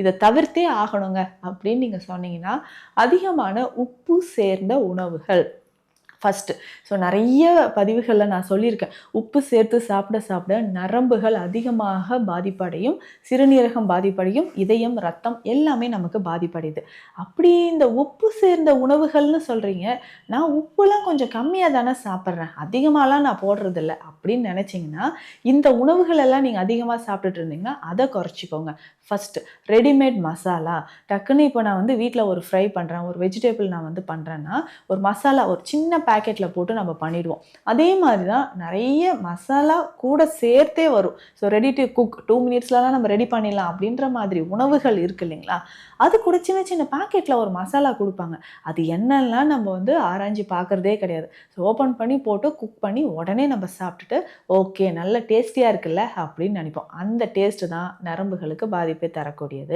இதை தவிர்த்தே ஆகணுங்க அப்படின்னு நீங்கள் சொன்னீங்கன்னா, அதிகமான உப்பு சேர்ந்த உணவுகள் ஃபஸ்ட்டு. ஸோ நிறைய பதிவுகளில் நான் சொல்லியிருக்கேன். உப்பு சேர்த்து சாப்பிட சாப்பிட நரம்புகள் அதிகமாக பாதிப்படையும், சிறுநீரகம் பாதிப்படையும், இதயம், ரத்தம் எல்லாமே நமக்கு பாதிப்படையுது. அப்படி இந்த உப்பு சேர்ந்த உணவுகள்னு சொல்கிறீங்க, நான் உப்புலாம் கொஞ்சம் கம்மியாக தானே சாப்பிட்றேன், அதிகமாகலாம் நான் போடுறதில்ல அப்படின்னு நினச்சிங்கன்னா, இந்த உணவுகள் எல்லாம் நீங்கள் அதிகமாக சாப்பிட்டுட்டு இருந்தீங்கன்னா அதை குறைச்சிக்கோங்க. First readymade masala. டக்குன்னு இப்போ நான் வந்து வீட்டில் ஒரு ஃப்ரை பண்ணுறேன், ஒரு வெஜிடபிள் நான் வந்து பண்ணுறேன்னா, ஒரு மசாலா ஒரு சின்ன பேக்கெட்டில் போட்டு நம்ம பண்ணிடுவோம். அதே மாதிரி தான் நிறைய மசாலா கூட சேர்த்தே வரும். ஸோ ரெடி டு குக் 2 மினிட்ஸ்லாம் நம்ம ரெடி பண்ணிடலாம் அப்படின்ற மாதிரி உணவுகள் இருக்கு இல்லைங்களா? அது கூட சின்ன சின்ன பேக்கெட்டில் ஒரு மசாலா கொடுப்பாங்க. அது என்னெல்லாம் நம்ம வந்து ஆராய்ஞ்சு பார்க்குறதே கிடையாது. ஸோ ஓப்பன் பண்ணி போட்டு குக் பண்ணி உடனே நம்ம சாப்பிட்டுட்டு ஓகே நல்ல டேஸ்டியாக இருக்குல்ல அப்படின்னு நினைப்போம். அந்த டேஸ்ட்டு தான் நரம்புகளுக்கு பாதிப்பை தரக்கூடியது.